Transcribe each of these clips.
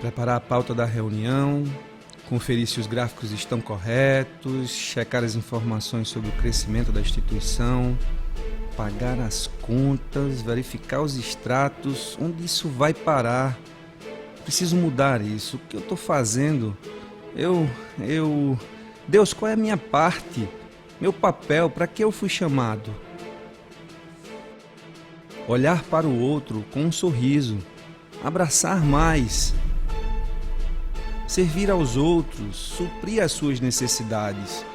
Preparar a pauta da reunião, conferir se os gráficos estão corretos, checar as informações sobre o crescimento da instituição, pagar as contas, verificar os extratos, onde isso vai parar. Preciso mudar isso. O que eu estou fazendo? Deus, qual é a minha parte? Meu papel? Para que eu fui chamado? Olhar para o outro com um sorriso, abraçar mais, servir aos outros, suprir as suas necessidades,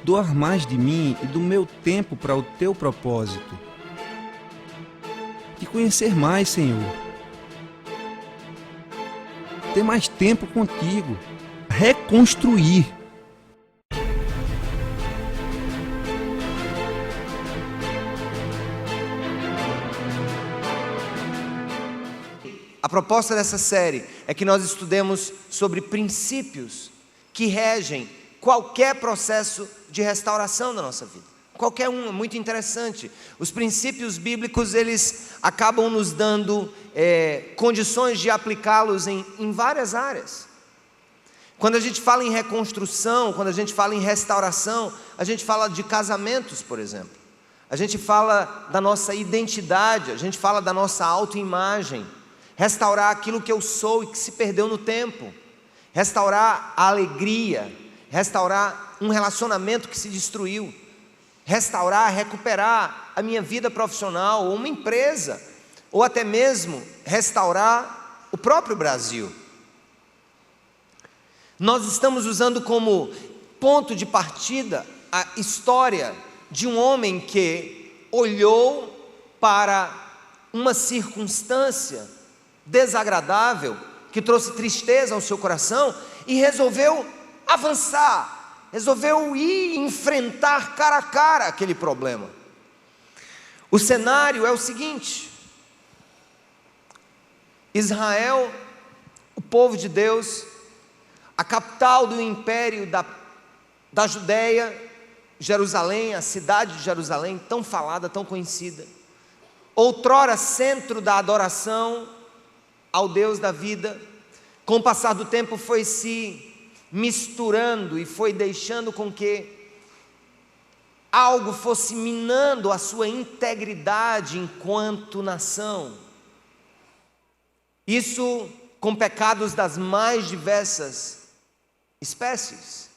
doar mais de mim e do meu tempo para o teu propósito, te conhecer mais, Senhor, ter mais tempo contigo, reconstruir. A proposta dessa série é que nós estudemos sobre princípios que regem qualquer processo de restauração da nossa vida. Qualquer um, é muito interessante. Os princípios bíblicos, eles acabam nos dando condições de aplicá-los em várias áreas. Quando a gente fala em reconstrução, quando a gente fala em restauração, a gente fala de casamentos, por exemplo. A gente fala da nossa identidade, a gente fala da nossa autoimagem. Restaurar aquilo que eu sou e que se perdeu no tempo. Restaurar a alegria. Restaurar um relacionamento que se destruiu. Restaurar, recuperar a minha vida profissional, ou uma empresa, ou até mesmo restaurar o próprio Brasil. Nós estamos usando como ponto de partida a história de um homem que olhou para uma circunstância desagradável, que trouxe tristeza ao seu coração, e resolveu avançar, resolveu ir enfrentar cara a cara aquele problema. O cenário é o seguinte: Israel, o povo de Deus, a capital do império da Judéia, Jerusalém, a cidade de Jerusalém, tão falada, tão conhecida, outrora centro da adoração ao Deus da vida, com o passar do tempo foi se misturando e foi deixando com que algo fosse minando a sua integridade enquanto nação. Isso com pecados das mais diversas espécies.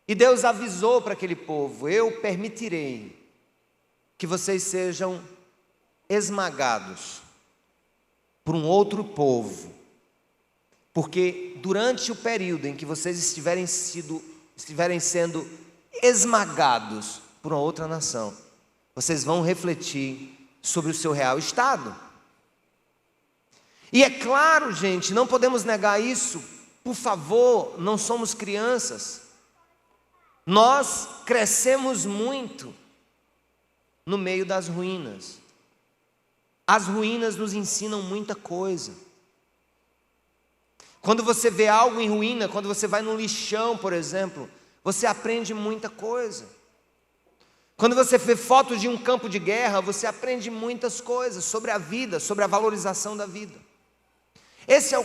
E Deus avisou para aquele povo: eu permitirei que vocês sejam esmagados por um outro povo, porque durante o período em que vocês estiverem sendo esmagados por uma outra nação, vocês vão refletir sobre o seu real estado. E é claro, gente, não podemos negar isso. Por favor, não somos crianças. Nós crescemos muito no meio das ruínas. As ruínas nos ensinam muita coisa. Quando você vê algo em ruína, quando você vai no lixão, por exemplo, você aprende muita coisa. Quando você vê fotos de um campo de guerra, você aprende muitas coisas sobre a vida, sobre a valorização da vida. Esse é o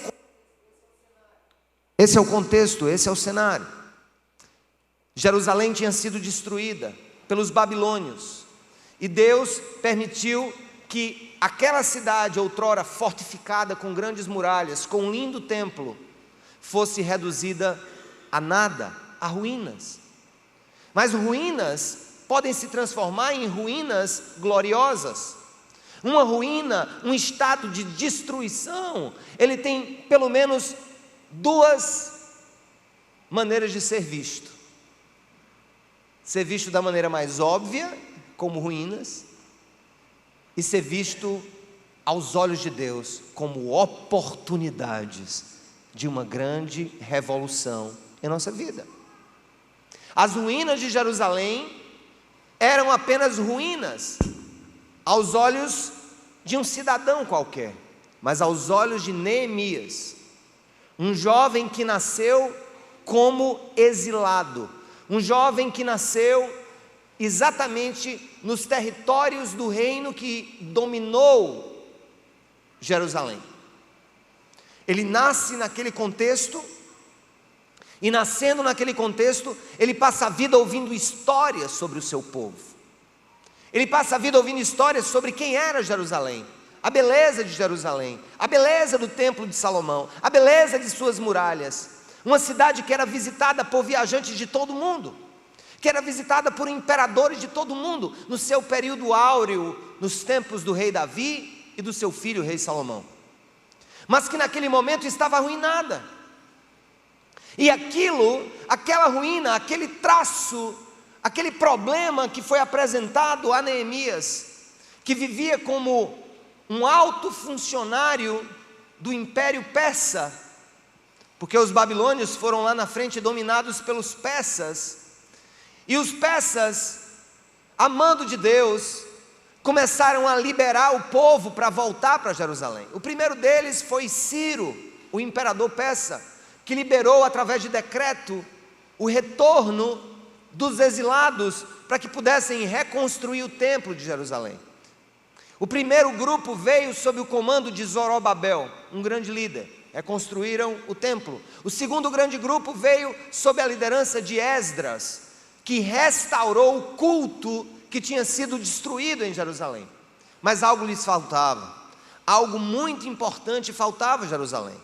contexto, esse é o cenário. Jerusalém tinha sido destruída pelos babilônios, e Deus permitiu que aquela cidade, outrora fortificada com grandes muralhas, com um lindo templo, fosse reduzida a nada, a ruínas. Mas ruínas podem se transformar em ruínas gloriosas. Uma ruína, um estado de destruição, ele tem pelo menos duas maneiras de ser visto. Ser visto da maneira mais óbvia, como ruínas, e ser visto aos olhos de Deus como oportunidades de uma grande revolução em nossa vida. As ruínas de Jerusalém eram apenas ruínas aos olhos de um cidadão qualquer, mas aos olhos de Neemias, um jovem que nasceu como exilado, um jovem que nasceu exatamente nos territórios do reino que dominou Jerusalém. Ele nasce naquele contexto, e nascendo naquele contexto, ele passa a vida ouvindo histórias sobre o seu povo. Ele passa a vida ouvindo histórias sobre quem era Jerusalém, a beleza de Jerusalém, a beleza do templo de Salomão, a beleza de suas muralhas. Uma cidade que era visitada por viajantes de todo mundo, que era visitada por imperadores de todo mundo, no seu período áureo, nos tempos do rei Davi e do seu filho, o rei Salomão. Mas que naquele momento estava arruinada. E aquela ruína, aquele traço, aquele problema que foi apresentado a Neemias, que vivia como um alto funcionário do Império Persa, porque os babilônios foram lá na frente dominados pelos persas, e os persas, a mando de Deus, começaram a liberar o povo para voltar para Jerusalém. O primeiro deles foi Ciro, o imperador persa, que liberou através de decreto o retorno dos exilados para que pudessem reconstruir o templo de Jerusalém. O primeiro grupo veio sob o comando de Zorobabel, um grande líder, reconstruíram o templo. O segundo grande grupo veio sob a liderança de Esdras, que restaurou o culto que tinha sido destruído em Jerusalém. Mas algo lhes faltava, algo muito importante faltava a Jerusalém,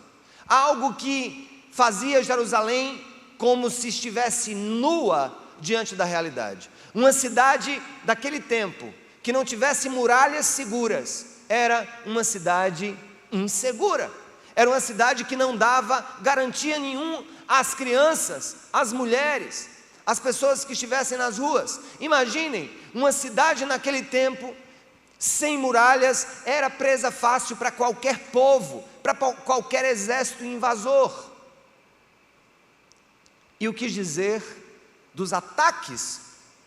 algo que fazia Jerusalém como se estivesse nua diante da realidade. Uma cidade daquele tempo que não tivesse muralhas seguras era uma cidade insegura. Era uma cidade que não dava garantia nenhuma às crianças, às mulheres, às pessoas que estivessem nas ruas. Imaginem, uma cidade naquele tempo sem muralhas era presa fácil para qualquer povo, para qualquer exército invasor. E o que dizer dos ataques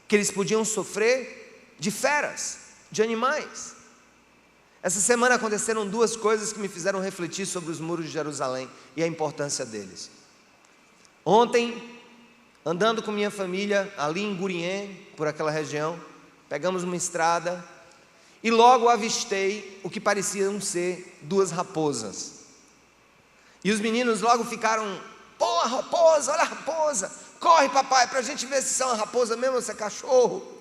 que eles podiam sofrer de feras, de animais? Essa semana aconteceram duas coisas que me fizeram refletir sobre os muros de Jerusalém e a importância deles. Ontem, andando com minha família ali em Gurien, por aquela região, pegamos uma estrada e logo avistei o que pareciam ser duas raposas. E os meninos logo ficaram: pô, a raposa, olha a raposa, corre papai, para a gente ver se são a raposa mesmo ou se é cachorro.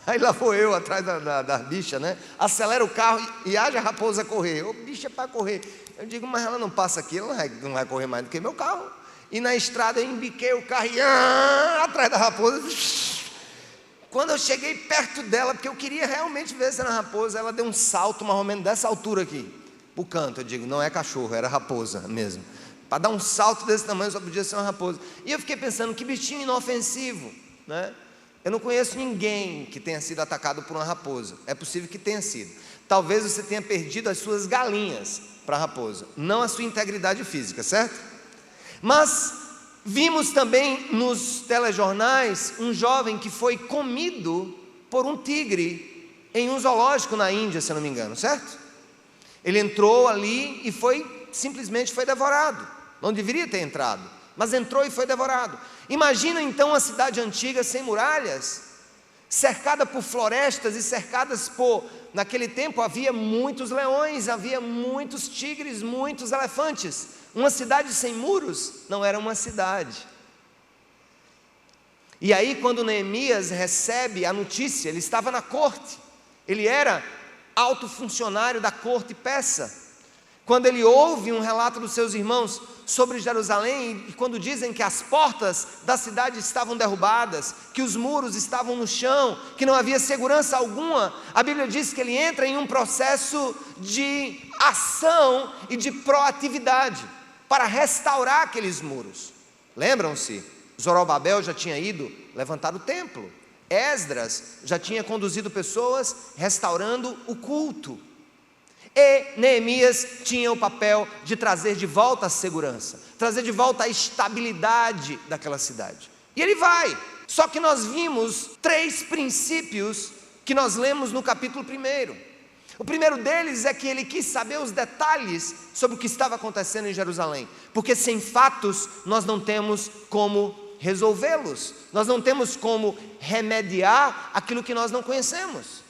Aí lá vou eu atrás da bicha, né? Acelera o carro e haja a raposa correr. Ô, bicha, é para correr. Eu digo, mas ela não passa aqui, ela não vai correr mais do que meu carro. E na estrada eu embiquei o carro e atrás da raposa. Quando eu cheguei perto dela, porque eu queria realmente ver se era raposa, ela deu um salto mais ou menos dessa altura aqui, pro canto. Eu digo, não é cachorro, era raposa mesmo. Para dar um salto desse tamanho só podia ser uma raposa. E eu fiquei pensando, que bichinho inofensivo, né? Eu não conheço ninguém que tenha sido atacado por uma raposa. É possível que tenha sido. Talvez você tenha perdido as suas galinhas para a raposa, não a sua integridade física, certo? Mas vimos também nos telejornais um jovem que foi comido por um tigre em um zoológico na Índia, se eu não me engano, certo? Ele entrou ali e simplesmente foi devorado. Não deveria ter entrado, mas entrou e foi devorado. Imagina então uma cidade antiga sem muralhas, cercada por florestas e cercadas por... Naquele tempo havia muitos leões, havia muitos tigres, muitos elefantes. Uma cidade sem muros não era uma cidade. E aí quando Neemias recebe a notícia, ele estava na corte, ele era alto funcionário da corte persa. Quando ele ouve um relato dos seus irmãos sobre Jerusalém, e quando dizem que as portas da cidade estavam derrubadas, que os muros estavam no chão, que não havia segurança alguma, a Bíblia diz que ele entra em um processo de ação e de proatividade para restaurar aqueles muros. Lembram-se? Zorobabel já tinha ido levantar o templo, Esdras já tinha conduzido pessoas restaurando o culto. E Neemias tinha o papel de trazer de volta a segurança, trazer de volta a estabilidade daquela cidade. E ele vai. Só que nós vimos 3 princípios que nós lemos no capítulo 1. O primeiro deles é que ele quis saber os detalhes sobre o que estava acontecendo em Jerusalém, porque sem fatos nós não temos como resolvê-los, nós não temos como remediar aquilo que nós não conhecemos.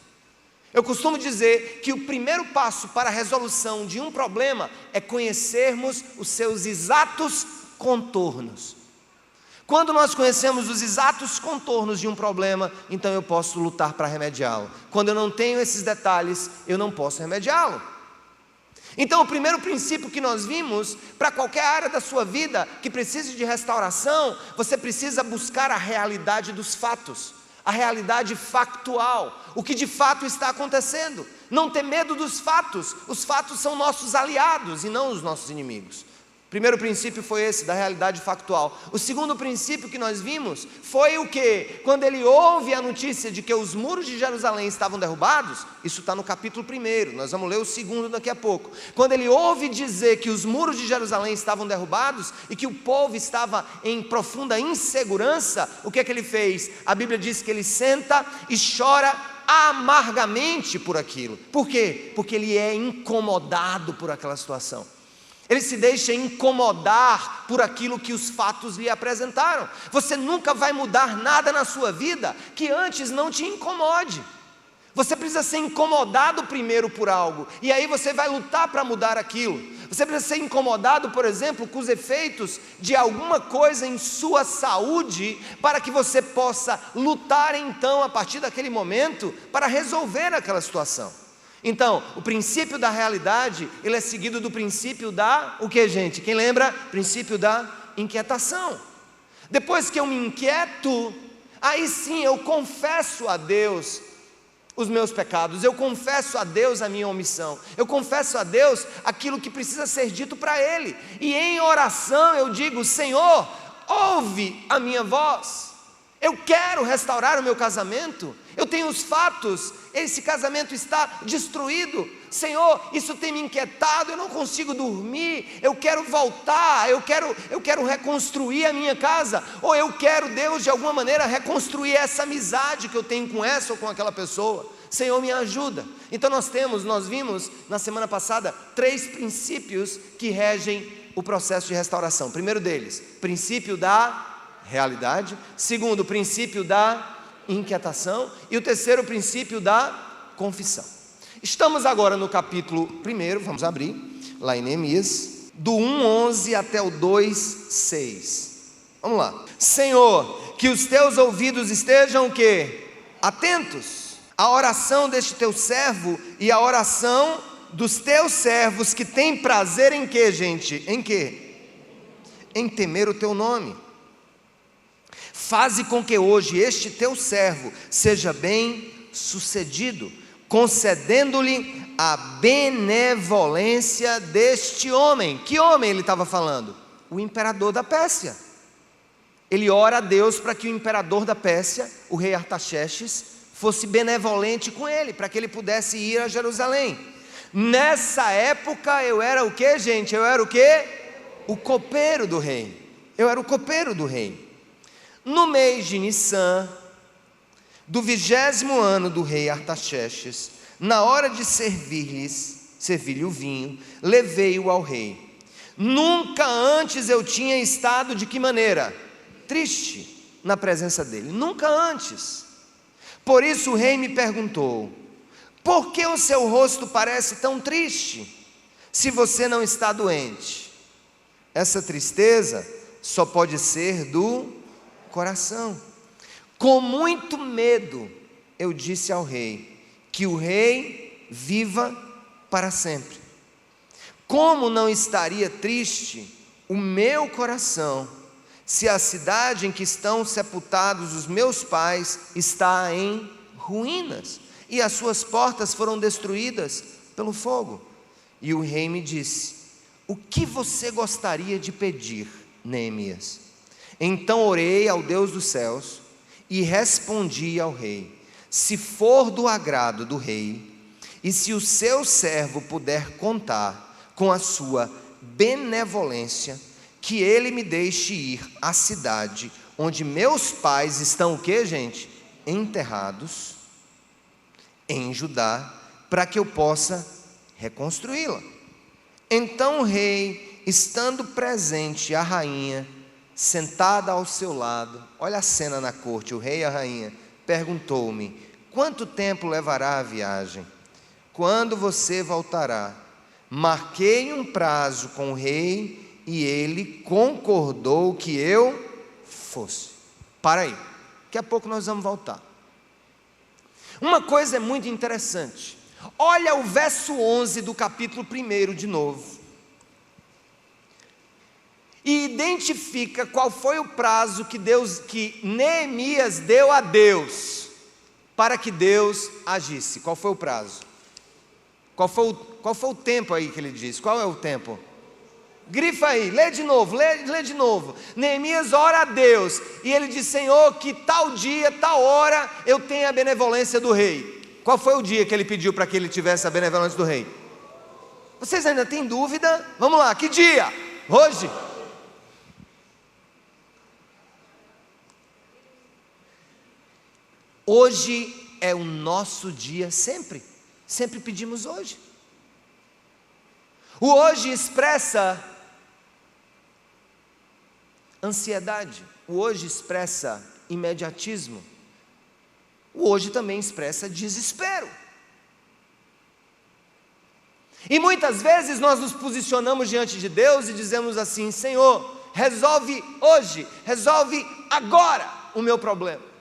Eu costumo dizer que o primeiro passo para a resolução de um problema é conhecermos os seus exatos contornos. Quando nós conhecemos os exatos contornos de um problema, então eu posso lutar para remediá-lo. Quando eu não tenho esses detalhes, eu não posso remediá-lo. Então o primeiro princípio que nós vimos, para qualquer área da sua vida que precise de restauração, você precisa buscar a realidade dos fatos, a realidade factual, o que de fato está acontecendo. Não ter medo dos fatos, os fatos são nossos aliados e não os nossos inimigos. O primeiro princípio foi esse, da realidade factual. O segundo princípio que nós vimos foi o que? Quando ele ouve a notícia de que os muros de Jerusalém estavam derrubados, isso está no capítulo 1, nós vamos ler o segundo daqui a pouco. Quando ele ouve dizer que os muros de Jerusalém estavam derrubados e que o povo estava em profunda insegurança, o que é que ele fez? A Bíblia diz que ele senta e chora amargamente por aquilo. Por quê? Porque ele é incomodado por aquela situação. Ele se deixa incomodar por aquilo que os fatos lhe apresentaram. Você nunca vai mudar nada na sua vida que antes não te incomode. Você precisa ser incomodado primeiro por algo, e aí você vai lutar para mudar aquilo. Você precisa ser incomodado, por exemplo, com os efeitos de alguma coisa em sua saúde, para que você possa lutar então, a partir daquele momento, para resolver aquela situação. Então, o princípio da realidade, ele é seguido do princípio da, o que, gente? Quem lembra? Princípio da inquietação. Depois que eu me inquieto, aí sim eu confesso a Deus os meus pecados, eu confesso a Deus a minha omissão, eu confesso a Deus aquilo que precisa ser dito para Ele, e em oração eu digo: Senhor, ouve a minha voz. Eu quero restaurar o meu casamento, eu tenho os fatos, esse casamento está destruído. Senhor, isso tem me inquietado, eu não consigo dormir, eu quero voltar, eu quero reconstruir a minha casa, ou eu quero, Deus, de alguma maneira reconstruir essa amizade que eu tenho com essa ou com aquela pessoa. Senhor, me ajuda. Então nós vimos na semana passada 3 princípios que regem o processo de restauração. Primeiro deles, princípio da realidade. Segundo, o princípio da inquietação. E o terceiro, o princípio da confissão. Estamos agora no capítulo 1, vamos abrir, lá em Neemias, do 1:11 até o 2:6. Vamos lá. Senhor, que os teus ouvidos estejam o quê? Atentos à oração deste teu servo e à oração dos teus servos que têm prazer em quê, gente? Em quê? Em temer o teu nome. Faze com que hoje este teu servo seja bem sucedido, concedendo-lhe a benevolência deste homem. Que homem ele estava falando? O imperador da Pérsia. Ele ora a Deus para que o imperador da Pérsia, o rei Artaxerxes, fosse benevolente com ele, para que ele pudesse ir a Jerusalém. Nessa época eu era o que, gente? Eu era o que? O copeiro do rei. Eu era o copeiro do rei. No mês de Nissan, do 20º ano do rei Artaxerxes, na hora de servir-lhe o vinho, levei-o ao rei. Nunca antes eu tinha estado de que maneira? Triste na presença dele, nunca antes. Por isso o rei me perguntou: por que o seu rosto parece tão triste, se você não está doente? Essa tristeza só pode ser do coração. Com muito medo eu disse ao rei: que o rei viva para sempre. Como não estaria triste o meu coração, se a cidade em que estão sepultados os meus pais está em ruínas, e as suas portas foram destruídas pelo fogo? E o rei me disse: o que você gostaria de pedir, Neemias? Então orei ao Deus dos céus e respondi ao rei: se for do agrado do rei, e se o seu servo puder contar com a sua benevolência, que ele me deixe ir à cidade onde meus pais estão o que, gente? Enterrados, em Judá, para que eu possa reconstruí-la. Então o rei, estando presente a rainha, sentada ao seu lado, olha a cena na corte, o rei e a rainha, perguntou-me: quanto tempo levará a viagem? Quando você voltará? Marquei um prazo com o rei e ele concordou que eu fosse. Para aí, daqui a pouco nós vamos voltar. Uma coisa é muito interessante. Olha o verso 11 do capítulo 1 de novo. E identifica qual foi o prazo que Neemias deu a Deus para que Deus agisse. Qual foi o prazo? Qual foi o tempo aí que ele diz? Qual é o tempo? Grifa aí, lê de novo, lê de novo. Neemias ora a Deus e ele diz: Senhor, que tal dia, tal hora eu tenha a benevolência do rei. Qual foi o dia que ele pediu para que ele tivesse a benevolência do rei? Vocês ainda têm dúvida? Vamos lá, que dia? Hoje? Hoje é o nosso dia sempre. Sempre pedimos hoje. O hoje expressa ansiedade. O hoje expressa imediatismo. O hoje também expressa desespero. E muitas vezes nós nos posicionamos diante de Deus e dizemos assim: Senhor, resolve hoje, resolve agora o meu problema.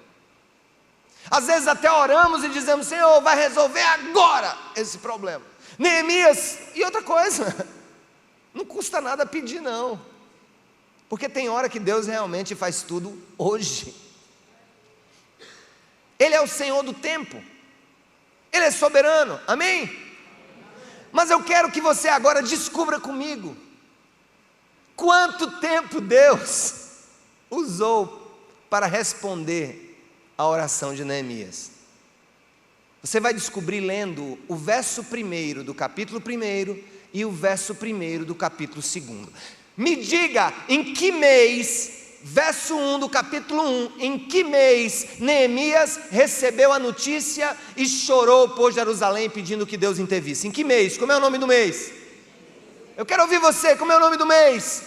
Às vezes até oramos e dizemos: Senhor, vai resolver agora esse problema. Neemias, e outra coisa, não custa nada pedir não, porque tem hora que Deus realmente faz tudo hoje. Ele é o Senhor do tempo, Ele é soberano, amém? Mas eu quero que você agora descubra comigo, quanto tempo Deus usou para responder a oração de Neemias. Você vai descobrir lendo o verso 1 do capítulo 1 e o verso 1 do capítulo 2. Me diga em que mês, verso 1 do capítulo 1, em que mês Neemias recebeu a notícia e chorou por Jerusalém pedindo que Deus intervisse? Em que mês? Como é o nome do mês? Eu quero ouvir você, como é o nome do mês?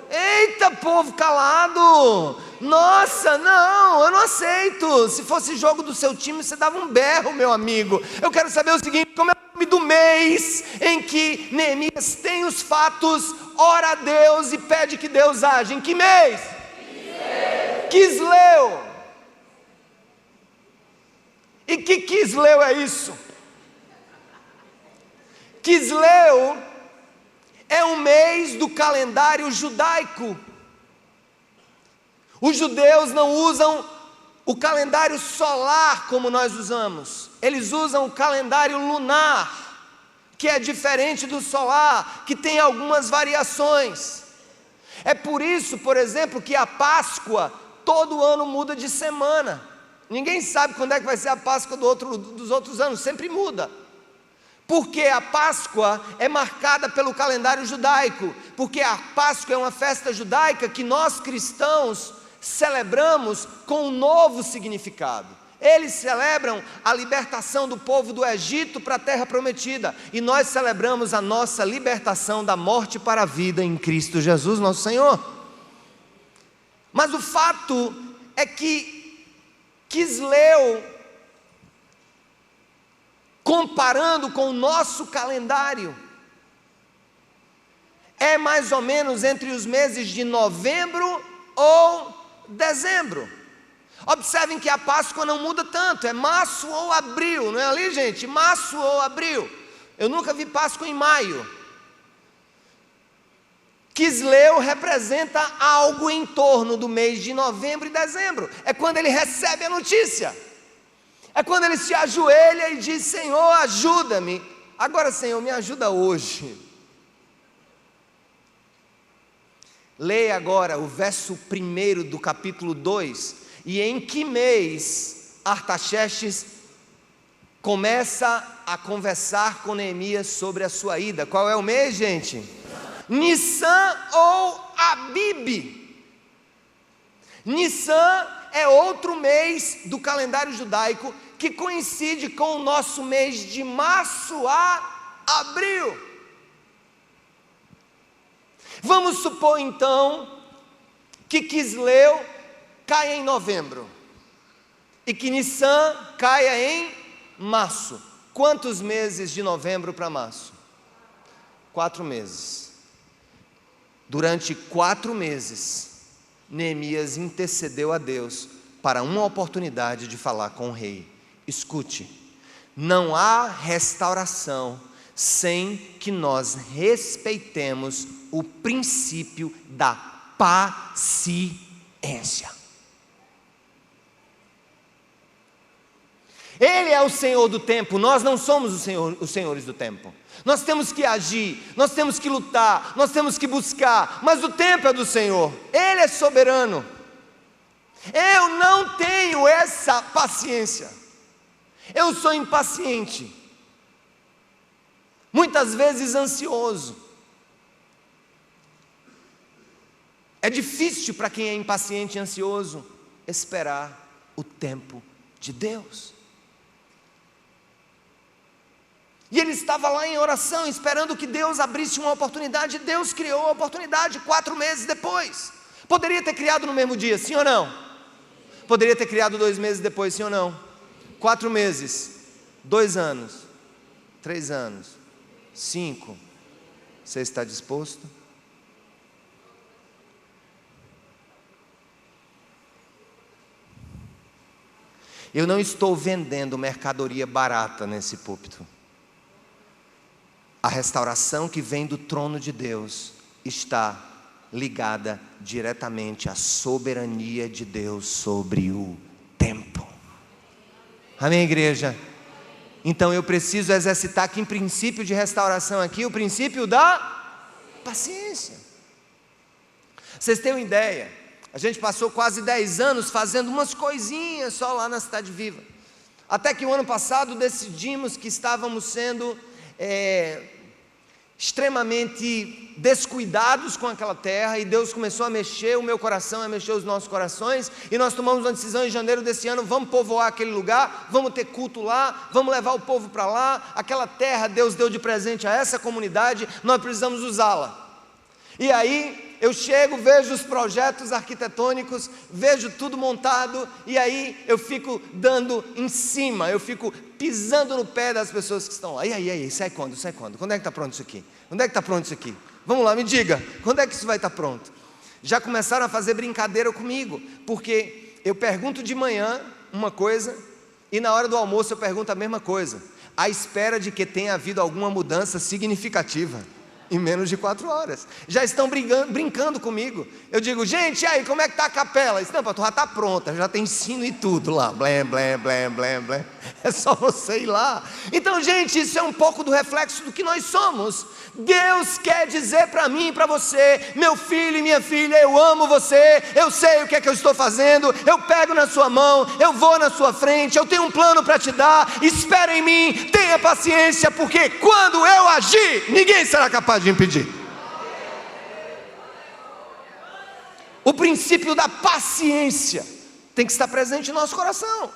Eita, povo calado! Nossa, não, eu não aceito. Se fosse jogo do seu time, você dava um berro, meu amigo. Eu quero saber o seguinte: como é o nome do mês em que Neemias tem os fatos, ora a Deus e pede que Deus age? Em que mês? Quisleu. E que Quisleu é isso? Quisleu é um mês do calendário judaico. Os judeus não usam o calendário solar como nós usamos. Eles usam o calendário lunar, que é diferente do solar, que tem algumas variações. É por isso, por exemplo, que a Páscoa todo ano muda de semana. Ninguém sabe quando é que vai ser a Páscoa dos outros anos, sempre muda. Porque a Páscoa é marcada pelo calendário judaico, porque a Páscoa é uma festa judaica que nós cristãos celebramos com um novo significado. Eles celebram a libertação do povo do Egito para a terra prometida, e nós celebramos a nossa libertação da morte para a vida em Cristo Jesus, nosso Senhor. Mas o fato é que Quisleu, comparando com o nosso calendário, é mais ou menos entre os meses de novembro ou dezembro. Observem que a Páscoa não muda tanto, é março ou abril, não é ali, gente? Março ou abril. Eu nunca vi Páscoa em maio. Quisleu representa algo em torno do mês de novembro e dezembro. É quando ele recebe a notícia. É quando ele se ajoelha e diz: Senhor, ajuda-me. Agora, Senhor, me ajuda hoje. Leia agora o verso 1 do capítulo 2. E em que mês Artaxerxes começa a conversar com Neemias sobre a sua ida? Qual é o mês, gente? Nissan ou Abibe. Nissan é outro mês do calendário judaico que coincide com o nosso mês de março a abril. Vamos supor então que Quisleu cai em novembro. e que Nissan caia em março. Quantos meses de novembro para março? 4 meses. Durante 4 meses, Neemias intercedeu a Deus para uma oportunidade de falar com o rei. Escute, não há restauração sem que nós respeitemos o princípio da paciência. Ele é o Senhor do tempo, nós não somos os senhores do tempo. Nós temos que agir, nós temos que lutar, nós temos que buscar, mas o tempo é do Senhor, Ele é soberano. Eu não tenho essa paciência, eu sou impaciente, muitas vezes ansioso. É difícil para quem é impaciente e ansioso esperar o tempo de Deus. E ele estava lá em oração, esperando que Deus abrisse uma oportunidade. Deus criou a oportunidade 4 meses depois. Poderia ter criado no mesmo dia, sim ou não? Poderia ter criado 2 meses depois, sim ou não? 4 meses, 2 anos, 3 anos, 5. Você está disposto? Eu não estou vendendo mercadoria barata nesse púlpito. A restauração que vem do trono de Deus está ligada diretamente à soberania de Deus sobre o tempo. Amém, igreja? Então eu preciso exercitar aqui em princípio de restauração aqui, o princípio da paciência. Vocês têm uma ideia? A gente passou quase 10 anos fazendo umas coisinhas só lá na Cidade Viva. Até que o ano passado decidimos que estávamos sendo extremamente descuidados com aquela terra, e Deus começou a mexer o meu coração, a mexer os nossos corações, e nós tomamos uma decisão em janeiro desse ano: vamos povoar aquele lugar, vamos ter culto lá, vamos levar o povo para lá. Aquela terra Deus deu de presente a essa comunidade, nós precisamos usá-la. E aí eu chego, vejo os projetos arquitetônicos, vejo tudo montado, e aí eu fico dando em cima, eu fico pisando no pé das pessoas que estão lá. E aí, sai quando? Quando é que está pronto isso aqui? Quando é que está pronto isso aqui? Vamos lá, me diga, quando é que isso vai estar pronto? Já começaram a fazer brincadeira comigo, porque eu pergunto de manhã uma coisa, e na hora do almoço eu pergunto a mesma coisa, à espera de que tenha havido alguma mudança significativa. Em menos de 4 horas, já estão brincando comigo. Eu digo: gente, e aí, como é que está a capela? Não, pastor, já está pronta, já tem ensino e tudo lá, blém, blém, blém, blém, blém. É só você ir lá. Então, gente, isso é um pouco do reflexo do que nós somos. Deus quer dizer para mim e para você: meu filho e minha filha, eu amo você, eu sei o que é que eu estou fazendo, eu pego na sua mão, eu vou na sua frente, eu tenho um plano para te dar, espera em mim, tenha paciência, porque quando eu agir, ninguém será capaz de impedir. O princípio da paciência tem que estar presente no nosso coração.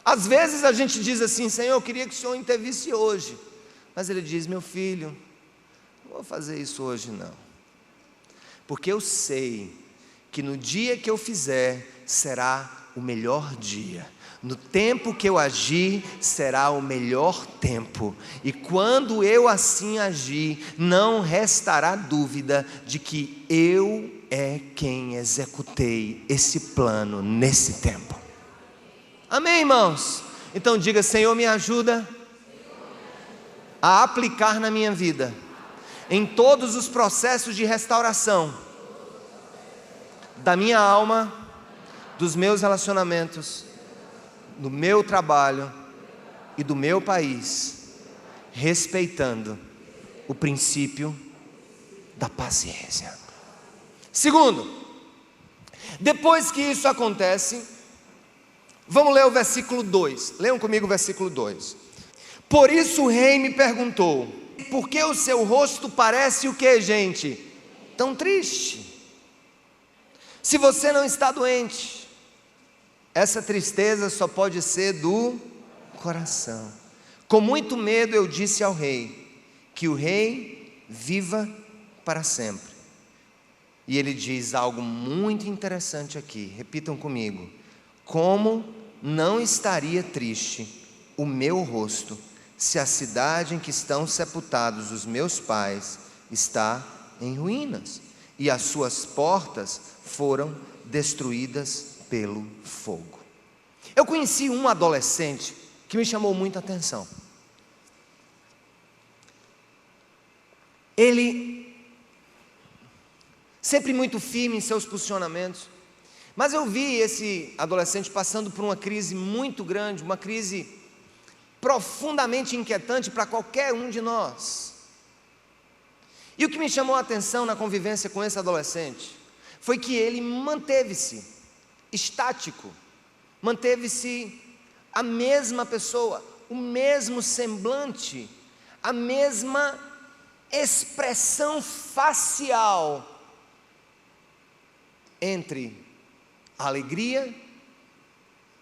Às vezes a gente diz assim: Senhor, eu queria que o Senhor intervisse hoje. Mas Ele diz: meu filho, não vou fazer isso hoje não, porque eu sei que no dia que eu fizer será o melhor dia, no tempo que eu agir será o melhor tempo, e quando eu assim agir, não restará dúvida de que eu é quem executei esse plano nesse tempo. Amém, irmãos? Então diga: Senhor, me ajuda a aplicar na minha vida, em todos os processos de restauração da minha alma, dos meus relacionamentos, do meu trabalho e do meu país, respeitando o princípio da paciência. Segundo, depois que isso acontece, vamos ler o versículo 2, leiam comigo o versículo 2. Por isso o rei me perguntou: por que o seu rosto parece o que, gente? Tão triste. Se você não está doente, essa tristeza só pode ser do coração. Com muito medo eu disse ao rei: que o rei viva para sempre. E ele diz algo muito interessante aqui, repitam comigo: como não estaria triste o meu rosto, se a cidade em que estão sepultados os meus pais está em ruínas, e as suas portas foram destruídas pelo fogo. Eu conheci um adolescente que me chamou muita atenção. Ele, sempre muito firme em seus posicionamentos, mas eu vi esse adolescente passando por uma crise muito grande, uma crise profundamente inquietante para qualquer um de nós. E o que me chamou a atenção na convivência com esse adolescente foi que ele manteve-se estático, manteve-se a mesma pessoa, o mesmo semblante, a mesma expressão facial entre a alegria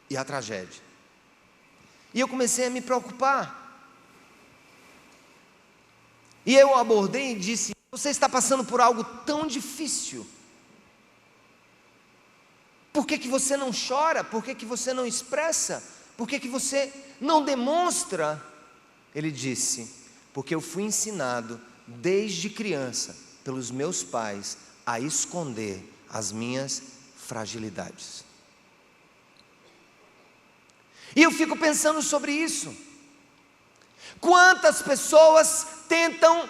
e a tragédia. E eu comecei a me preocupar. E eu o abordei e disse: você está passando por algo tão difícil. Por que você não chora? Por que você não expressa? Por que você não demonstra? Ele disse: porque eu fui ensinado desde criança pelos meus pais a esconder as minhas fragilidades. E eu fico pensando sobre isso. Quantas pessoas tentam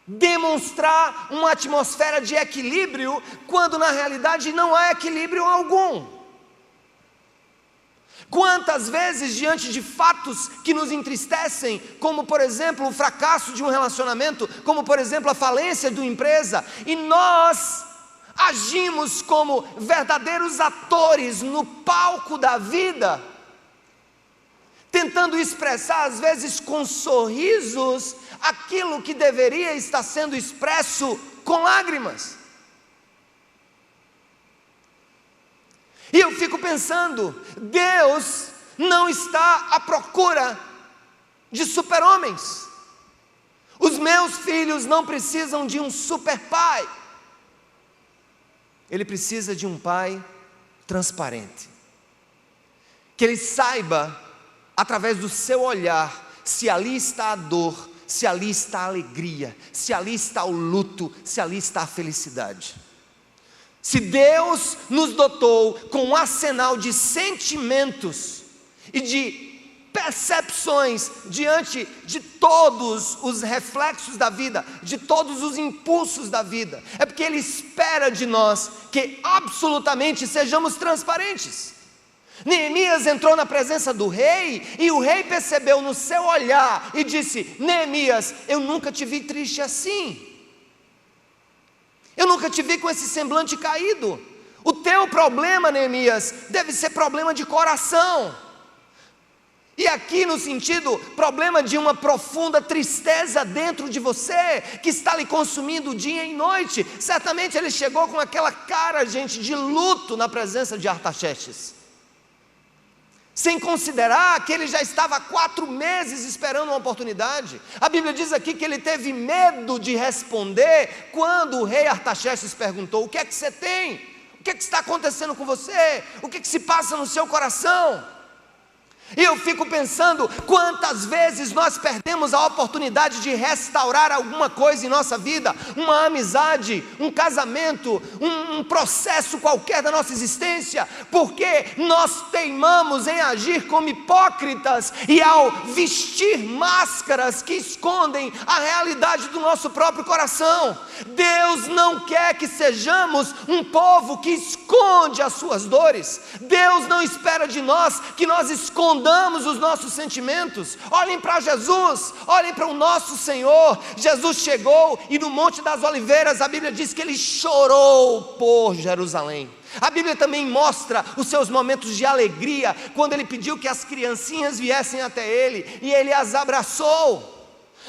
demonstrar uma atmosfera de equilíbrio, quando na realidade não há equilíbrio algum. Quantas vezes, diante de fatos que nos entristecem, como por exemplo o fracasso de um relacionamento, como por exemplo a falência de uma empresa, e nós agimos como verdadeiros atores no palco da vida, tentando expressar às vezes com sorrisos aquilo que deveria estar sendo expresso com lágrimas. E eu fico pensando, Deus não está à procura de super-homens. Os meus filhos não precisam de um super-pai. Ele precisa de um pai transparente, que ele saiba, através do seu olhar, se ali está a dor, se ali está a alegria, se ali está o luto, se ali está a felicidade. Se Deus nos dotou com um arsenal de sentimentos e de percepções diante de todos os reflexos da vida, de todos os impulsos da vida, é porque Ele espera de nós que absolutamente sejamos transparentes. Neemias entrou na presença do rei, e o rei percebeu no seu olhar e disse: Neemias, eu nunca te vi triste assim, eu nunca te vi com esse semblante caído. O teu problema, Neemias, deve ser problema de coração. E aqui no sentido, problema de uma profunda tristeza dentro de você, que está lhe consumindo dia e noite. Certamente ele chegou com aquela cara, gente, de luto na presença de Artaxerxes, sem considerar que ele já estava há 4 meses esperando uma oportunidade. A Bíblia diz aqui que ele teve medo de responder quando o rei Artaxerxes perguntou: o que é que você tem? O que é que está acontecendo com você? O que é que se passa no seu coração? E eu fico pensando, quantas vezes nós perdemos a oportunidade de restaurar alguma coisa em nossa vida, uma amizade, um casamento, um processo qualquer da nossa existência, porque nós teimamos em agir como hipócritas, e ao vestir máscaras que escondem a realidade do nosso próprio coração. Deus não quer que sejamos um povo que esconde as suas dores. Deus não espera de nós que nós escondamos os nossos sentimentos. Olhem para Jesus, olhem para o nosso Senhor. Jesus chegou e no Monte das Oliveiras a Bíblia diz que Ele chorou por Jerusalém. A Bíblia também mostra os seus momentos de alegria, quando Ele pediu que as criancinhas viessem até Ele, e Ele as abraçou.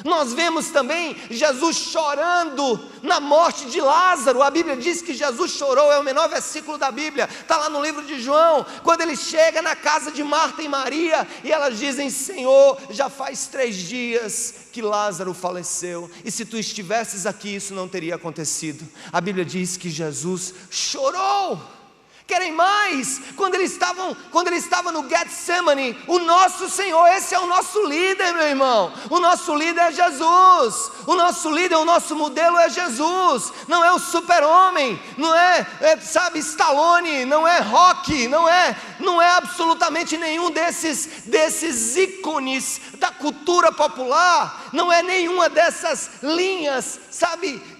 Nós vemos também Jesus chorando na morte de Lázaro. A Bíblia diz que Jesus chorou, é o menor versículo da Bíblia, está lá no livro de João, quando ele chega na casa de Marta e Maria, e elas dizem: Senhor, já faz 3 dias que Lázaro faleceu, e se tu estivesses aqui, isso não teria acontecido. A Bíblia diz que Jesus chorou. querem mais. Quando ele estava no Getsemane, o nosso Senhor, esse é o nosso líder, meu irmão. O nosso líder é Jesus. O nosso líder, o nosso modelo é Jesus. Não é o super-homem, não é Stallone, não é Rocky, não é absolutamente nenhum desses ícones da cultura popular. Não é nenhuma dessas linhas,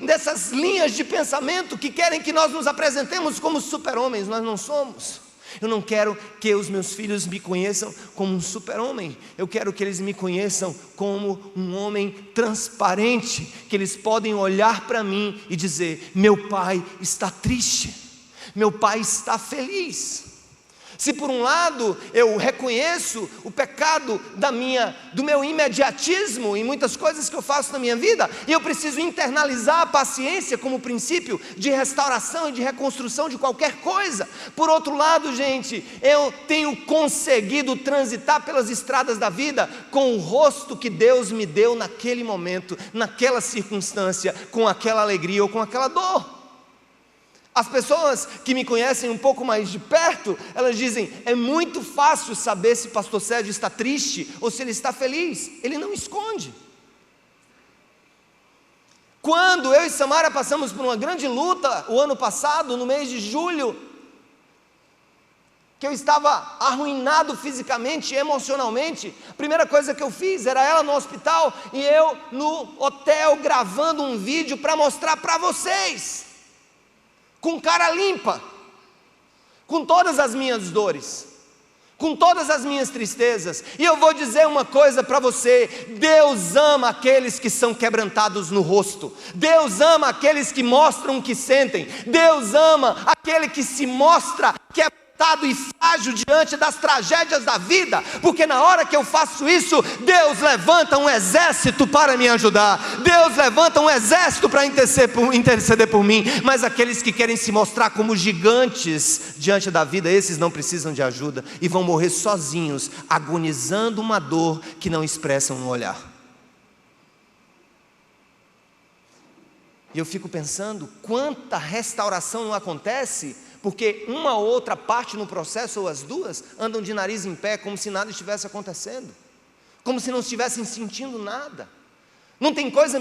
dessas linhas de pensamento que querem que nós nos apresentemos como super-homens. Nós não somos. Eu não quero que os meus filhos me conheçam como um super-homem. Eu quero que eles me conheçam como um homem transparente, que eles podem olhar para mim e dizer: meu pai está triste, meu pai está feliz. Se por um lado eu reconheço o pecado do meu imediatismo em muitas coisas que eu faço na minha vida, e eu preciso internalizar a paciência como princípio de restauração e de reconstrução de qualquer coisa. Por outro lado, gente, eu tenho conseguido transitar pelas estradas da vida com o rosto que Deus me deu naquele momento, naquela circunstância, com aquela alegria ou com aquela dor. As pessoas que me conhecem um pouco mais de perto, elas dizem: é muito fácil saber se pastor Sérgio está triste ou se ele está feliz. Ele não esconde. Quando eu e Samara passamos por uma grande luta o ano passado, no mês de julho, que eu estava arruinado fisicamente e emocionalmente, a primeira coisa que eu fiz era ela no hospital e eu no hotel gravando um vídeo para mostrar para vocês, com cara limpa, com todas as minhas dores, com todas as minhas tristezas. E eu vou dizer uma coisa para você: Deus ama aqueles que são quebrantados no rosto. Deus ama aqueles que mostram o que sentem. Deus ama aquele que se mostra quebrantado e frágil diante das tragédias da vida, porque na hora que eu faço isso, Deus levanta um exército para me ajudar. Deus levanta um exército para interceder por mim. Mas aqueles que querem se mostrar como gigantes diante da vida, esses não precisam de ajuda e vão morrer sozinhos, agonizando uma dor que não expressam no olhar. E eu fico pensando quanta restauração não acontece porque uma ou outra parte no processo, ou as duas, andam de nariz em pé, como se nada estivesse acontecendo, como se não estivessem sentindo nada. Não tem coisa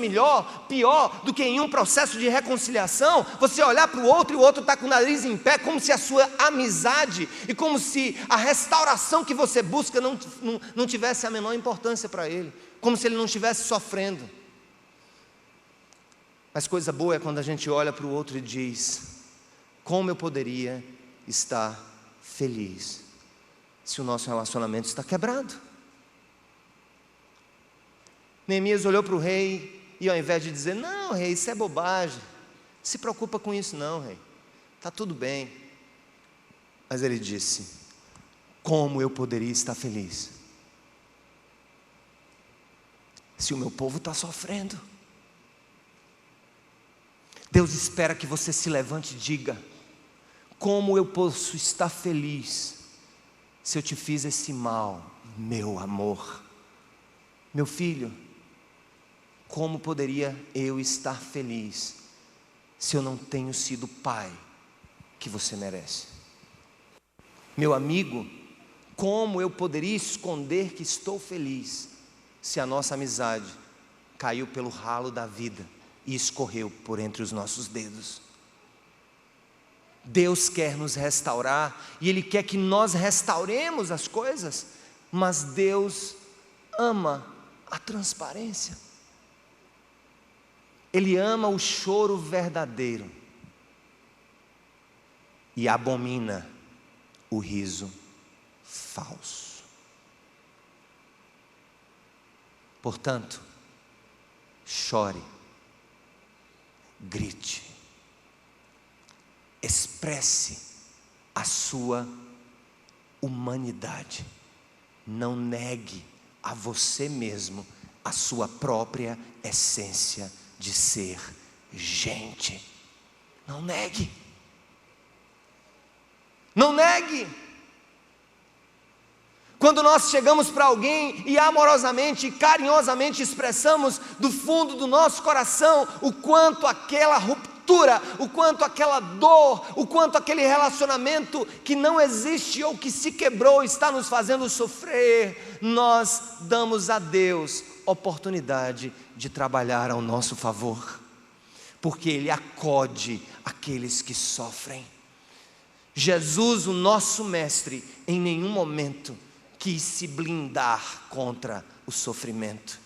pior do que em um processo de reconciliação, você olhar para o outro e o outro está com o nariz em pé, como se a sua amizade e como se a restauração que você busca não tivesse a menor importância para ele, como se ele não estivesse sofrendo. Mas coisa boa é quando a gente olha para o outro e diz: como eu poderia estar feliz se o nosso relacionamento está quebrado? Neemias olhou para o rei e, ao invés de dizer: não, rei, isso é bobagem, não se preocupa com isso não, rei, está tudo bem. Mas ele disse: como eu poderia estar feliz se o meu povo está sofrendo? Deus espera que você se levante e diga: como eu posso estar feliz se eu te fiz esse mal, meu amor? Meu filho, como poderia eu estar feliz se eu não tenho sido o pai que você merece? Meu amigo, como eu poderia esconder que estou feliz se a nossa amizade caiu pelo ralo da vida e escorreu por entre os nossos dedos? Deus quer nos restaurar e Ele quer que nós restauremos as coisas, mas Deus ama a transparência. Ele ama o choro verdadeiro e abomina o riso falso. Portanto, chore, grite, expresse a sua humanidade, não negue a você mesmo a sua própria essência de ser gente. Não negue, não negue. Quando nós chegamos para alguém e amorosamente e carinhosamente expressamos do fundo do nosso coração o quanto aquela ruptura ruptura, o quanto aquela dor, o quanto aquele relacionamento que não existe ou que se quebrou está nos fazendo sofrer, nós damos a Deus oportunidade de trabalhar ao nosso favor, porque Ele acode aqueles que sofrem. Jesus, o nosso mestre, em nenhum momento quis se blindar contra o sofrimento.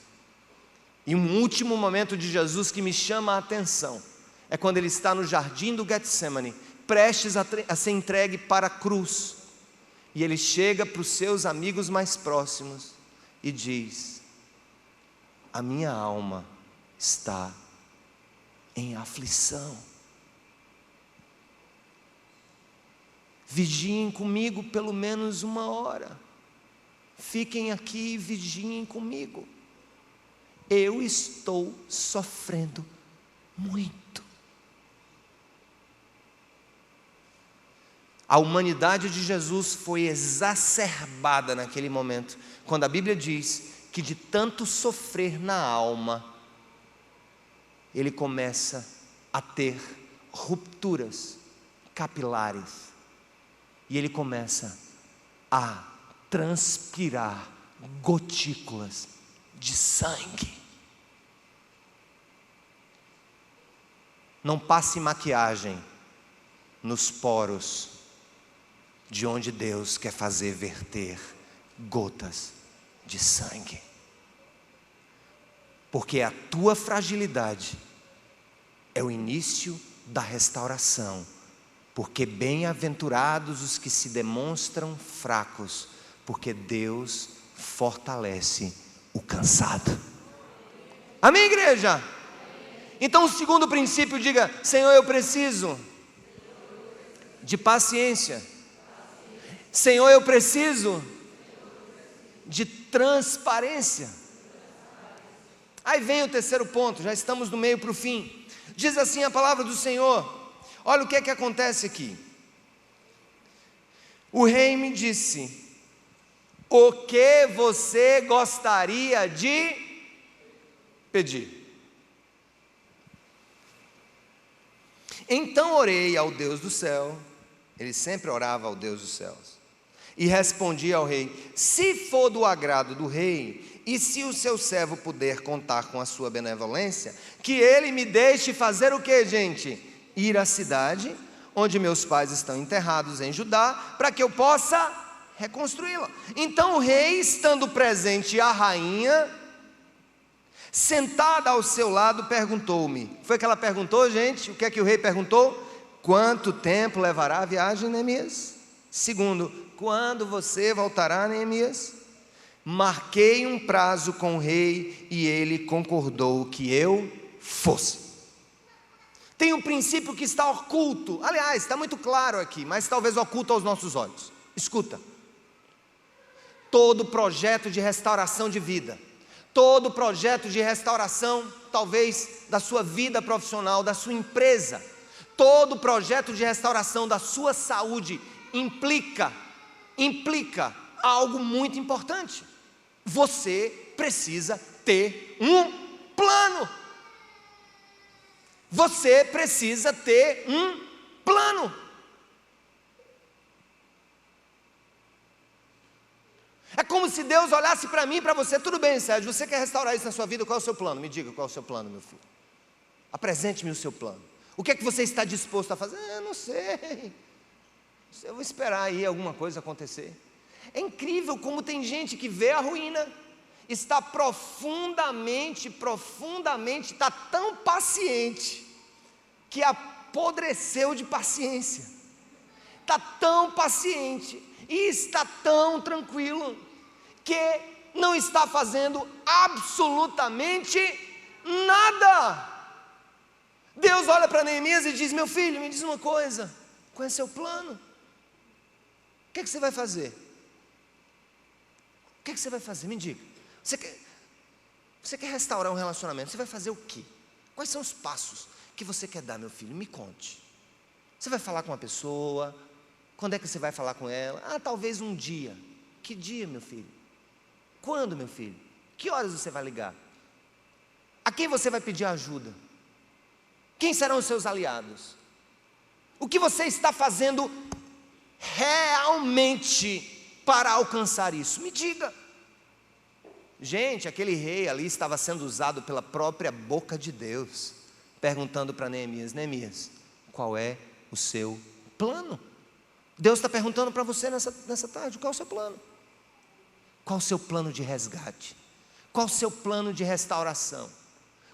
E um último momento de Jesus que me chama a atenção é quando Ele está no jardim do Getsemane, prestes a ser entregue para a cruz, e Ele chega para os seus amigos mais próximos e diz: a minha alma está em aflição. Vigiem comigo pelo menos 1 hora. Fiquem aqui e vigiem comigo. Eu estou sofrendo muito. A humanidade de Jesus foi exacerbada naquele momento, quando a Bíblia diz que de tanto sofrer na alma, ele começa a ter rupturas capilares, e ele começa a transpirar gotículas de sangue. Não passe maquiagem nos poros de onde Deus quer fazer verter gotas de sangue, porque a tua fragilidade é o início da restauração, porque bem-aventurados os que se demonstram fracos, porque Deus fortalece o cansado. Amém, igreja? Então o segundo princípio, diga: Senhor, eu preciso de paciência. Senhor, eu preciso de transparência. Aí vem o terceiro ponto, já estamos do meio para o fim. Diz assim a palavra do Senhor. Olha o que é que acontece aqui. O rei me disse: o que você gostaria de pedir? Então orei ao Deus do céu. Ele sempre orava ao Deus dos céus. E respondi ao rei: se for do agrado do rei, e se o seu servo puder contar com a sua benevolência, que ele me deixe fazer o que, gente? Ir à cidade onde meus pais estão enterrados em Judá, para que eu possa reconstruí-la. Então o rei, estando presente, a rainha, sentada ao seu lado, perguntou-me. Foi que ela perguntou, gente? O que é que o rei perguntou? Quanto tempo levará a viagem, Neemias? Segundo, quando você voltará, Neemias? Marquei um prazo com o rei e ele concordou que eu fosse. Tem um princípio que está oculto, aliás, está muito claro aqui, mas talvez oculto aos nossos olhos. Escuta: todo projeto de restauração de vida, todo projeto de restauração, talvez da sua vida profissional, da sua empresa, todo projeto de restauração da sua saúde, implica algo muito importante. Você precisa ter um plano. Você precisa ter um plano. É como se Deus olhasse para mim e para você: tudo bem, Sérgio, você quer restaurar isso na sua vida, qual é o seu plano? Me diga qual é o seu plano, meu filho. Apresente-me o seu plano. O que é que você está disposto a fazer? Não sei. Eu vou esperar aí alguma coisa acontecer. É incrível como tem gente que vê a ruína, está profundamente, está tão paciente, que apodreceu de paciência, está tão paciente e está tão tranquilo, que não está fazendo absolutamente nada. Deus olha para Neemias e diz: meu filho, me diz uma coisa, qual é o seu plano? O que é que você vai fazer? O que é que você vai fazer? Me diga. Você quer restaurar um relacionamento, você vai fazer o quê? Quais são os passos que você quer dar, meu filho? Me conte. Você vai falar com uma pessoa? Quando é que você vai falar com ela? Talvez um dia. Que dia, meu filho? Quando, meu filho? Que horas você vai ligar? A quem você vai pedir ajuda? Quem serão os seus aliados? O que você está fazendo realmente para alcançar isso? Me diga. Gente, aquele rei ali estava sendo usado pela própria boca de Deus, perguntando para Neemias: Neemias, qual é o seu plano? Deus está perguntando para você nessa tarde: qual é o seu plano? Qual o seu plano de resgate? Qual o seu plano de restauração?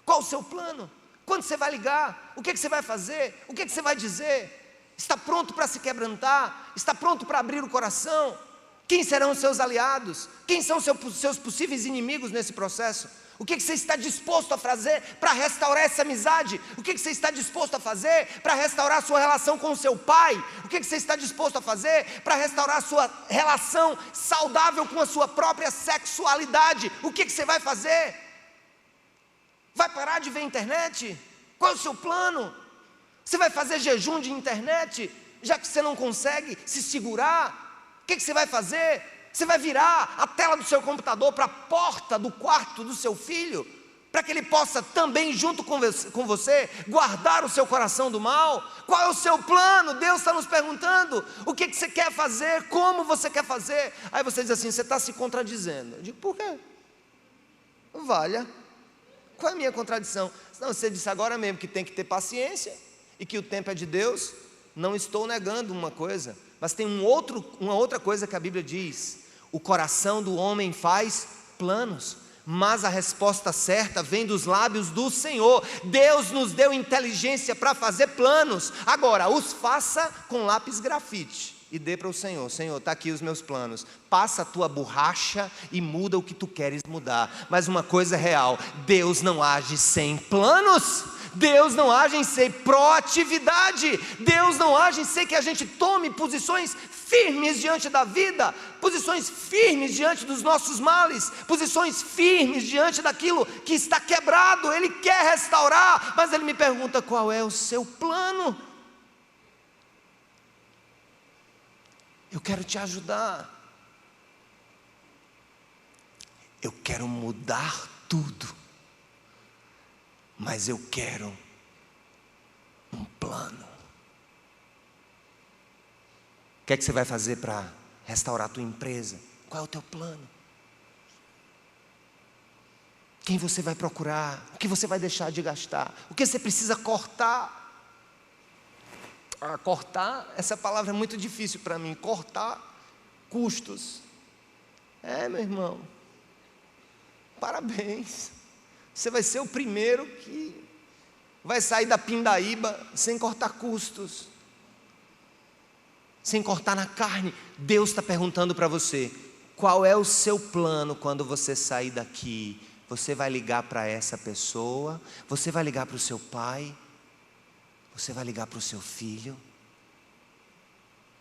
Qual o seu plano? Quando você vai ligar? O que você vai fazer? O que você vai dizer? Está pronto para se quebrantar? Está pronto para abrir o coração? Quem serão os seus aliados? Quem são os seus possíveis inimigos nesse processo? O que você está disposto a fazer para restaurar essa amizade? O que você está disposto a fazer para restaurar a sua relação com o seu pai? O que você está disposto a fazer para restaurar a sua relação saudável com a sua própria sexualidade? O que você vai fazer? Vai parar de ver internet? Qual é o seu plano? Você vai fazer jejum de internet, já que você não consegue se segurar? O que você vai fazer? Você vai virar a tela do seu computador para a porta do quarto do seu filho, para que ele possa também, junto com você, guardar o seu coração do mal? Qual é o seu plano? Deus está nos perguntando. O que você quer fazer? Como você quer fazer? Aí você diz assim: você está se contradizendo. Eu digo: por quê? Valha. Qual é a minha contradição? Não, você disse agora mesmo que tem que ter paciência e que o tempo é de Deus. Não estou negando uma coisa, mas tem uma outra coisa que a Bíblia diz: o coração do homem faz planos, mas a resposta certa vem dos lábios do Senhor. Deus nos deu inteligência para fazer planos. Agora, os faça com lápis grafite e dê para o Senhor: Senhor, está aqui os meus planos. Passa a tua borracha e muda o que tu queres mudar. Mas uma coisa é real: Deus não age sem planos. Deus não age sem proatividade. Deus não age sem que a gente tome posições firmes diante da vida, posições firmes diante dos nossos males, posições firmes diante daquilo que está quebrado. Ele quer restaurar, mas Ele me pergunta: qual é o seu plano? Eu quero te ajudar. Eu quero mudar tudo, mas eu quero um plano. O que é que você vai fazer para restaurar a tua empresa? Qual é o teu plano? Quem você vai procurar? O que você vai deixar de gastar? O que você precisa cortar? Cortar, essa palavra é muito difícil para mim. Cortar custos. Meu irmão, parabéns. Você vai ser o primeiro que vai sair da pindaíba sem cortar custos, sem cortar na carne. Deus está perguntando para você: qual é o seu plano quando você sair daqui? Você vai ligar para essa pessoa? Você vai ligar para o seu pai? Você vai ligar para o seu filho?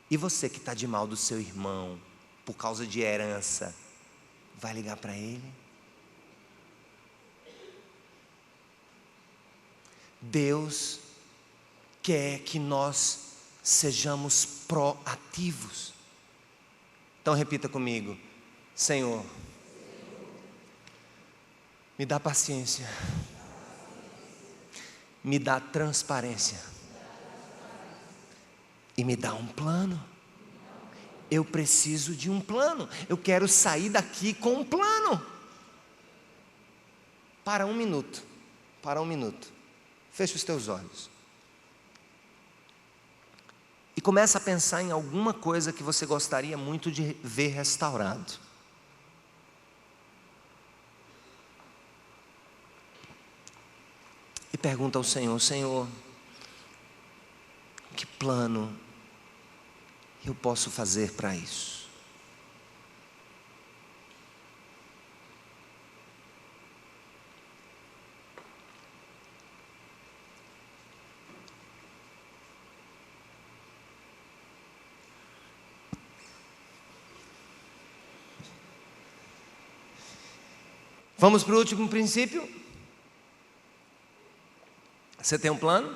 E você que está de mal do seu irmão, por causa de herança, vai ligar para ele? Deus quer que nós sejamos proativos. Então repita comigo: Senhor, me dá paciência, me dá transparência e me dá um plano. Eu preciso de um plano. Eu quero sair daqui com um plano. Para um minuto. Feche os teus olhos e começa a pensar em alguma coisa que você gostaria muito de ver restaurado. E pergunta ao Senhor: Senhor, que plano eu posso fazer para isso? Vamos para o último princípio. Você tem um plano?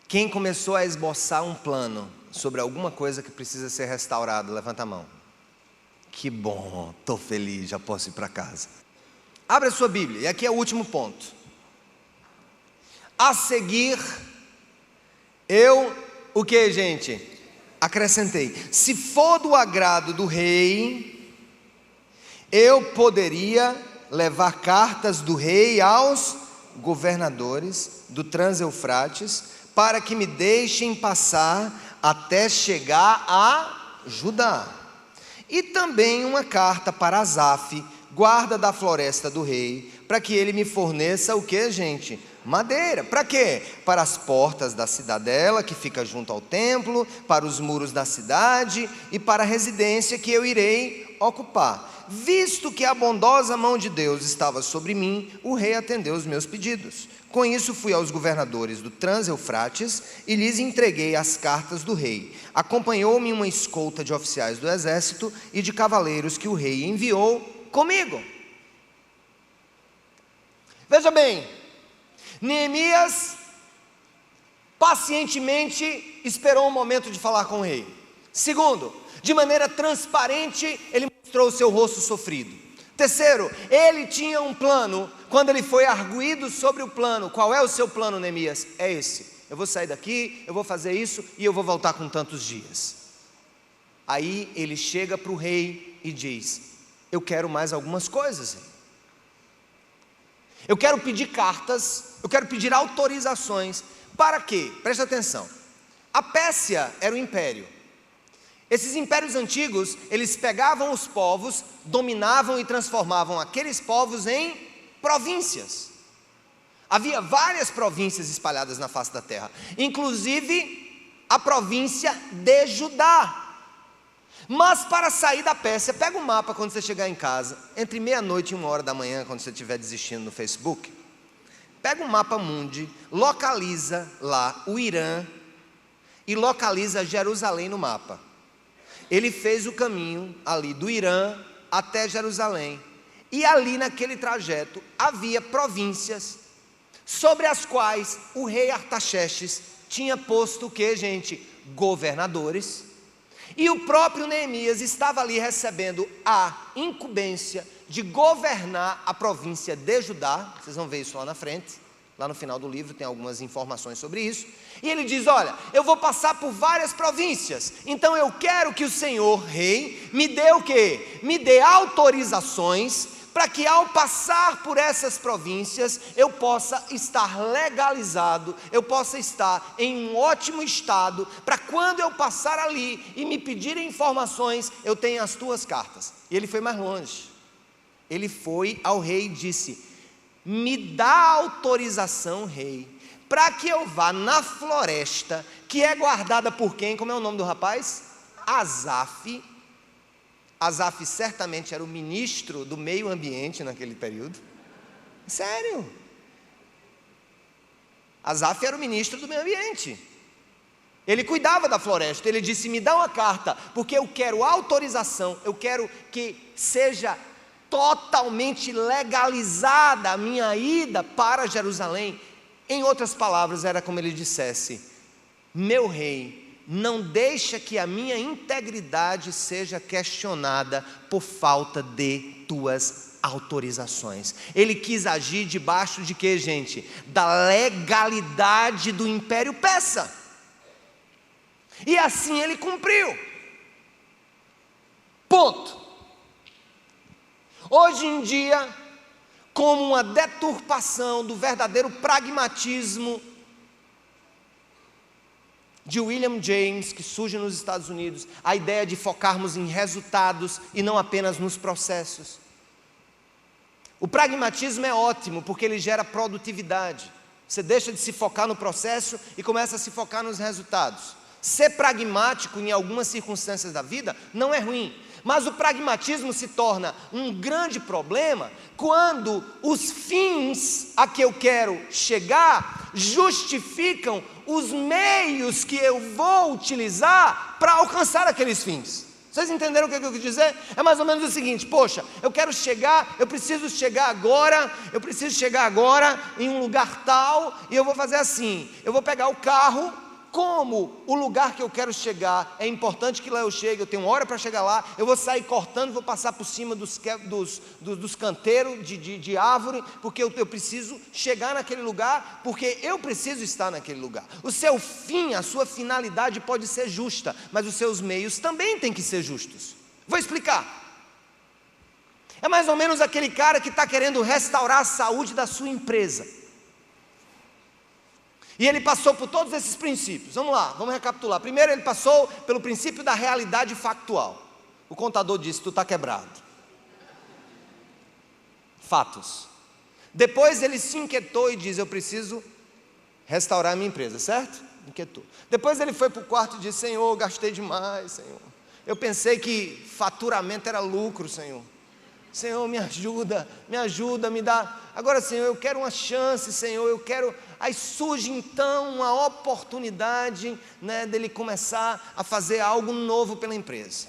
Quem começou a esboçar um plano sobre alguma coisa que precisa ser restaurada, levanta a mão. Que bom, estou feliz, já posso ir para casa. Abre a sua Bíblia, e aqui é o último ponto. A seguir, o que, gente? Acrescentei: se for do agrado do rei, eu poderia levar cartas do rei aos governadores do Trans-Eufrates, para que me deixem passar até chegar a Judá. E também uma carta para Asaf, guarda da floresta do rei, para que ele me forneça o que, gente? Madeira. Para quê? Para as portas da cidadela, que fica junto ao templo, para os muros da cidade e para a residência que eu irei ocupar. Visto que a bondosa mão de Deus estava sobre mim, o rei atendeu os meus pedidos. Com isso fui aos governadores do Trans-Eufrates e lhes entreguei as cartas do rei. Acompanhou-me uma escolta de oficiais do exército e de cavaleiros que o rei enviou comigo. Veja bem, Neemias pacientemente esperou um momento de falar com o rei. Segundo, de maneira transparente, ele mostrou o seu rosto sofrido. Terceiro, ele tinha um plano. Quando ele foi arguido sobre o plano: qual é o seu plano, Neemias? É esse: eu vou sair daqui, eu vou fazer isso e eu vou voltar com tantos dias. Aí ele chega para o rei e diz: eu quero mais algumas coisas, rei. Eu quero pedir cartas, eu quero pedir autorizações. Para quê? Presta atenção. A Pérsia era o império. Esses impérios antigos, eles pegavam os povos, dominavam e transformavam aqueles povos em províncias. Havia várias províncias espalhadas na face da terra, inclusive a província de Judá. Mas para sair da Pérsia, pega o mapa quando você chegar em casa, entre meia-noite e 1h da manhã, quando você estiver desistindo no Facebook, pega o mapa mundi, localiza lá o Irã e localiza Jerusalém no mapa. Ele fez o caminho ali do Irã até Jerusalém, e ali naquele trajeto havia províncias sobre as quais o rei Artaxerxes tinha posto o que, gente? Governadores. E o próprio Neemias estava ali recebendo a incumbência de governar a província de Judá. Vocês vão ver isso lá na frente, lá no final do livro tem algumas informações sobre isso. E ele diz: olha, eu vou passar por várias províncias, então eu quero que o Senhor, rei, me dê o quê? Me dê autorizações para que ao passar por essas províncias, eu possa estar legalizado, eu possa estar em um ótimo estado, para quando eu passar ali e me pedirem informações, eu tenho as tuas cartas. E ele foi mais longe. Ele foi ao rei e disse: me dá autorização, rei, para que eu vá na floresta, que é guardada por quem? Como é o nome do rapaz? Asaf. Asaf certamente era o ministro do meio ambiente naquele período. Sério. Asaf era o ministro do meio ambiente. Ele cuidava da floresta. Ele disse: me dá uma carta, porque eu quero autorização, eu quero que seja totalmente legalizada a minha ida para Jerusalém. Em outras palavras, era como ele dissesse: meu rei, não deixa que a minha integridade seja questionada por falta de tuas autorizações. Ele quis agir debaixo de quê, gente? Da legalidade do Império Persa. E assim ele cumpriu. Ponto. Hoje em dia, como uma deturpação do verdadeiro pragmatismo de William James, que surge nos Estados Unidos, a ideia de focarmos em resultados e não apenas nos processos. O pragmatismo é ótimo, porque ele gera produtividade. Você deixa de se focar no processo e começa a se focar nos resultados. Ser pragmático em algumas circunstâncias da vida não é ruim, mas o pragmatismo se torna um grande problema quando os fins a que eu quero chegar justificam os meios que eu vou utilizar para alcançar aqueles fins. Vocês entenderam o que eu quis dizer? É mais ou menos o seguinte: poxa, eu preciso chegar agora em um lugar tal, e eu vou fazer assim: eu vou pegar o carro, como o lugar que eu quero chegar é importante que lá eu chegue, eu tenho hora para chegar lá, eu vou sair cortando, vou passar por cima dos canteiros de árvore, porque eu preciso chegar naquele lugar, porque eu preciso estar naquele lugar. O seu fim, a sua finalidade pode ser justa, mas os seus meios também têm que ser justos. Vou explicar. É mais ou menos aquele cara que está querendo restaurar a saúde da sua empresa. E ele passou por todos esses princípios. Vamos lá, vamos recapitular. Primeiro ele passou pelo princípio da realidade factual. O contador disse, tu está quebrado. Fatos. Depois ele se inquietou e diz, eu preciso restaurar a minha empresa, certo? Inquietou. Depois ele foi para o quarto e disse, Senhor, gastei demais, Senhor. Eu pensei que faturamento era lucro, Senhor. Senhor, me ajuda, me dá. Agora, Senhor, eu quero uma chance, Senhor, eu quero. Aí surge então uma oportunidade, né, dele começar a fazer algo novo pela empresa.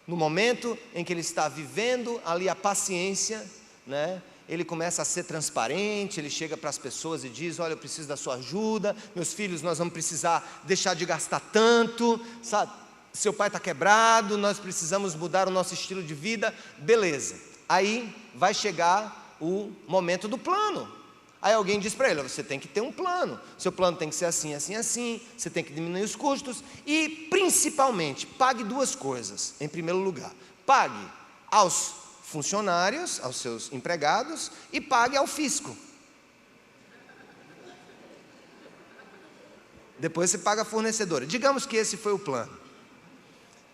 No momento em que ele está vivendo ali a paciência, né, ele começa a ser transparente, ele chega para as pessoas e diz, olha, eu preciso da sua ajuda, meus filhos, nós vamos precisar deixar de gastar tanto, sabe? Seu pai está quebrado, nós precisamos mudar o nosso estilo de vida, beleza. Aí vai chegar o momento do plano. Aí alguém diz para ele, você tem que ter um plano, seu plano tem que ser assim, assim, assim, você tem que diminuir os custos e principalmente, pague duas coisas. Em primeiro lugar, pague aos funcionários, aos seus empregados e pague ao fisco. Depois você paga a fornecedora. Digamos que esse foi o plano.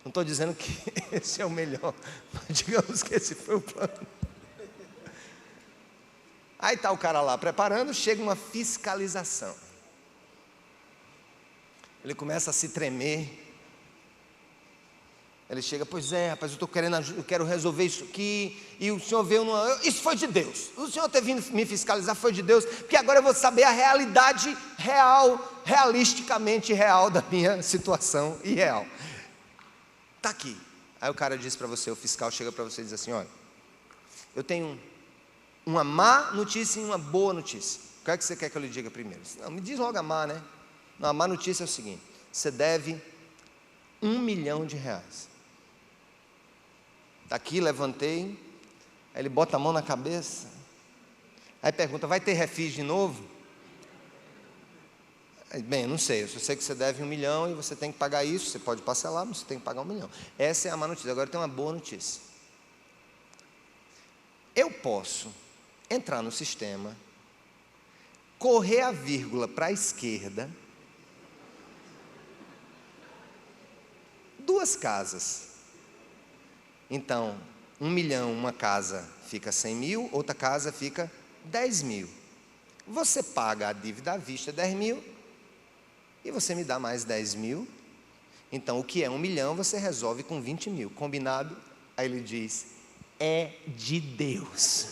Não estou dizendo que esse é o melhor, mas digamos que esse foi o plano. Aí está o cara lá preparando, chega uma fiscalização. Ele começa a se tremer. Ele chega, pois é, rapaz, eu quero resolver isso aqui, e o senhor veio isso foi de Deus. O senhor ter vindo me fiscalizar foi de Deus, porque agora eu vou saber a realidade real, realisticamente real da minha situação irreal. Está aqui. Aí o cara diz para você, o fiscal chega para você e diz assim, olha, eu tenho uma má notícia e uma boa notícia. O que é que você quer que eu lhe diga primeiro? Não, me diz logo a má, né? Não, a má notícia é o seguinte, você deve R$1 milhão. Está aqui, levantei, aí ele bota a mão na cabeça, aí pergunta, vai ter refis de novo? Bem, eu não sei, eu só sei que você deve R$1 milhão e você tem que pagar isso, você pode parcelar, mas você tem que pagar R$1 milhão. Essa é a má notícia. Agora tem uma boa notícia. Eu posso entrar no sistema, correr a vírgula para a esquerda, 2 casas. Então, 1 milhão, uma casa fica 100 mil, outra casa fica 10 mil. Você paga a dívida à vista, 10 mil, e você me dá mais 10 mil, então o que é 1 milhão você resolve com 20 mil, combinado? Aí ele diz, é de Deus.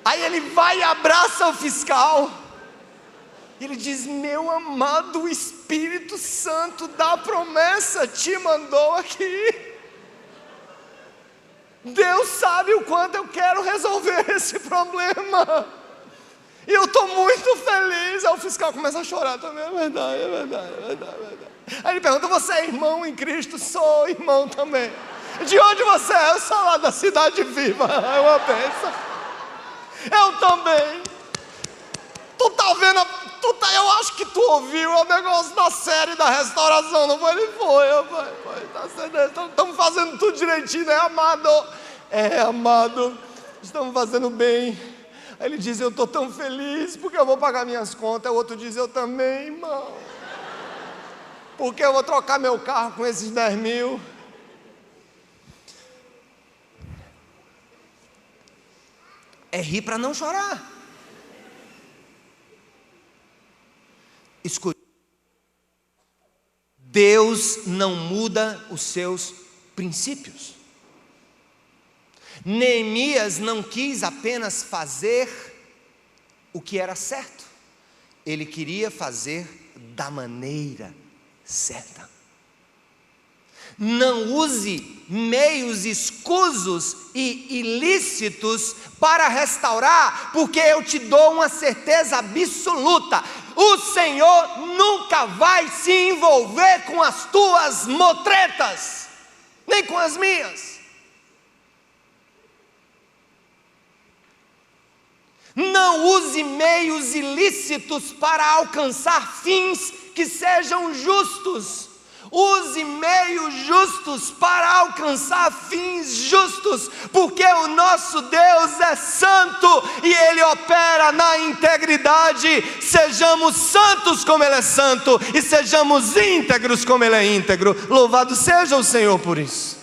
Aí ele vai e abraça o fiscal, e ele diz, meu amado Espírito Santo da promessa te mandou aqui. Deus sabe o quanto eu quero resolver esse problema. E eu estou muito feliz. Aí o fiscal começa a chorar também. É verdade, é verdade, é verdade, é verdade. Aí ele pergunta, você é irmão em Cristo? Sou irmão também. De onde você é? Eu sou lá da Cidade Viva. É uma bênção. Eu também. Tu tá vendo, eu acho que tu ouviu o negócio da série da restauração, não foi? Ele foi, tá estamos fazendo tudo direitinho, né, amado? É, amado, estamos fazendo bem. Aí ele diz, eu estou tão feliz, porque eu vou pagar minhas contas. O outro diz, eu também, irmão, porque eu vou trocar meu carro com esses 10 mil. É rir para não chorar. Escute, Deus não muda os seus princípios. Neemias não quis apenas fazer o que era certo, ele queria fazer da maneira certa. Não use meios escusos e ilícitos para restaurar, porque eu te dou uma certeza absoluta: o Senhor nunca vai se envolver com as tuas motretas, nem com as minhas. Não use meios ilícitos para alcançar fins que sejam justos. Use meios justos para alcançar fins justos, porque o nosso Deus é santo e Ele opera na integridade. Sejamos santos como Ele é santo, e sejamos íntegros como Ele é íntegro. Louvado seja o Senhor por isso.